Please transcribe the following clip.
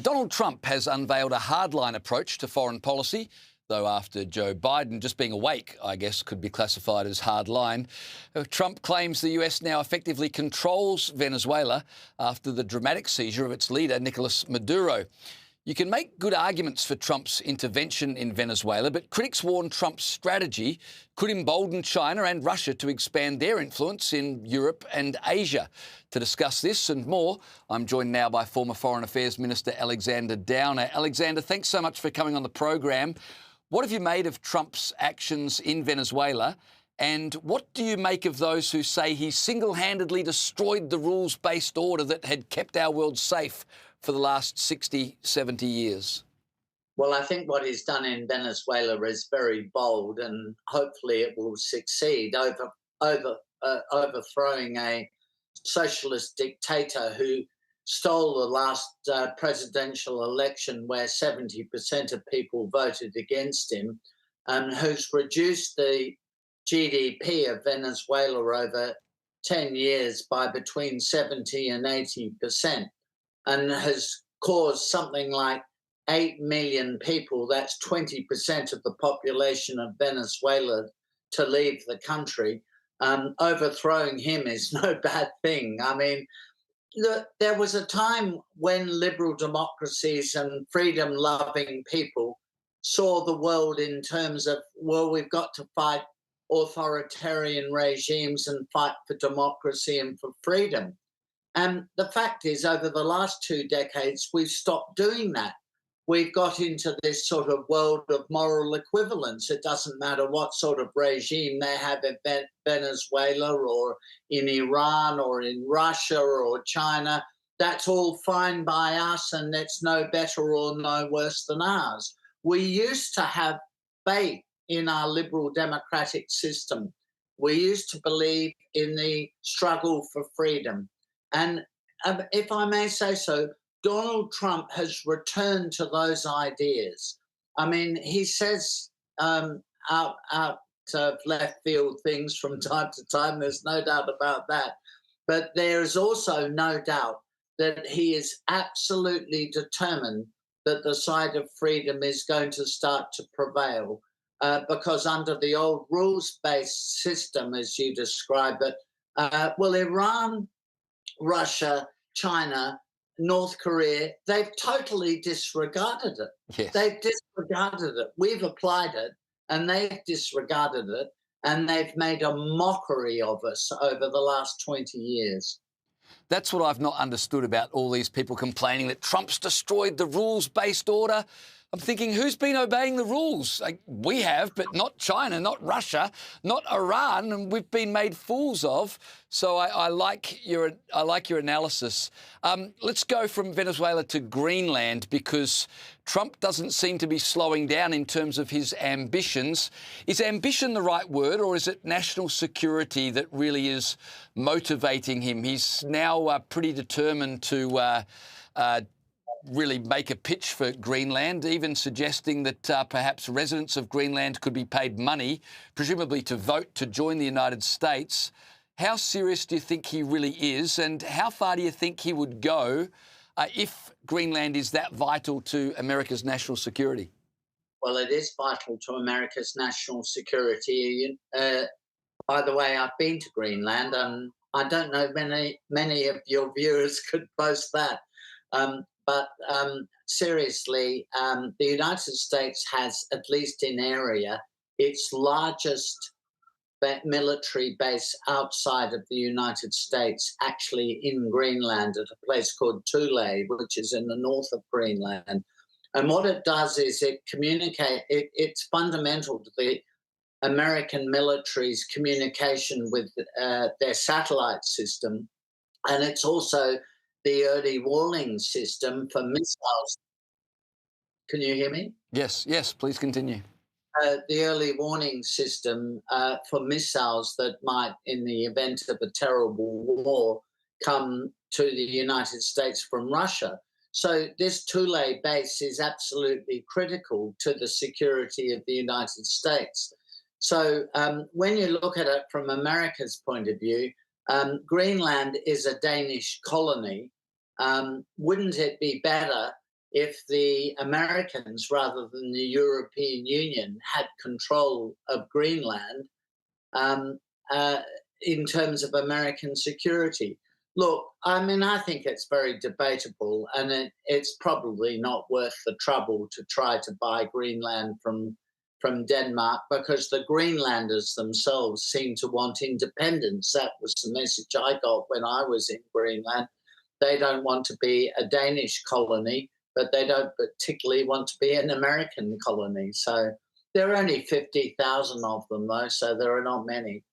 Donald Trump has unveiled a hardline approach to foreign policy, though after Joe Biden just being awake, I guess, could be classified as hardline. Trump claims the US now effectively controls Venezuela after the dramatic seizure of its leader, Nicolas Maduro. You can make good arguments for Trump's intervention in Venezuela, but critics warn Trump's strategy could embolden China and Russia to expand their influence in Europe and Asia. To discuss this and more, I'm joined now by former Foreign Affairs Minister Alexander Downer. Alexander, thanks so much for coming on the program. What have you made of Trump's actions in Venezuela? And what do you make of those who say he single-handedly destroyed the rules-based order that had kept our world safe for the last 60, 70 years? Well, I think what he's done in Venezuela is very bold, and hopefully it will succeed, overthrowing a socialist dictator who stole the last presidential election where 70% of people voted against him, and who's reduced the GDP of Venezuela over 10 years by between 70 and 80%. And has caused something like 8 million people, that's 20% of the population of Venezuela, to leave the country. Overthrowing him is no bad thing. I mean, there was a time when liberal democracies and freedom-loving people saw the world in terms of, well, we've got to fight authoritarian regimes and fight for democracy and for freedom. And the fact is, over the last 2 decades, we've stopped doing that. We've got into this sort of world of moral equivalence. It doesn't matter what sort of regime they have in Venezuela or in Iran or in Russia or China. That's all fine by us, and it's no better or no worse than ours. We used to have faith in our liberal democratic system. We used to believe in the struggle for freedom. And if I may say so, Donald Trump has returned to those ideas. I mean, he says out of left field things from time to time. There's no doubt about that. But there is also no doubt that he is absolutely determined that the side of freedom is going to start to prevail. Because under the old rules-based system, as you describe it, Iran, Russia, China, North Korea, they've totally disregarded it. Yes. They've disregarded it. We've applied it, and they've disregarded it, and they've made a mockery of us over the last 20 years. That's what I've not understood about all these people complaining that Trump's destroyed the rules-based order. I'm thinking, who's been obeying the rules? We have, but not China, not Russia, not Iran, and we've been made fools of. So I like your analysis. Let's go from Venezuela to Greenland, because Trump doesn't seem to be slowing down in terms of his ambitions. Is ambition the right word, or is it national security that really is motivating him? He's now pretty determined to really make a pitch for Greenland, even suggesting that perhaps residents of Greenland could be paid money, presumably to vote to join the United States. How serious do you think he really is, and how far do you think he would go if Greenland is that vital to America's national security? Well, it is vital to America's national security. By the way, I've been to Greenland, and I don't know many of your viewers could boast that. But seriously, the United States has, at least in area, its largest military base outside of the United States, actually in Greenland, at a place called Thule, which is in the north of Greenland. And what it does is it's fundamental to the American military's communication with their satellite system. And it's also the early warning system for missiles. Can you hear me? Yes, please continue. The early warning system for missiles that might, in the event of a terrible war, come to the United States from Russia. So this Thule base is absolutely critical to the security of the United States. So when you look at it from America's point of view, Greenland is a Danish colony. Wouldn't it be better if the Americans, rather than the European Union, had control of Greenland um, uh, in terms of American security. Look, I mean, I think it's very debatable, and it's probably not worth the trouble to try to buy Greenland from Denmark, because the Greenlanders themselves seem to want independence. That was the message I got when I was in Greenland. They don't want to be a Danish colony, but they don't particularly want to be an American colony. So there are only 50,000 of them, though, so there are not many.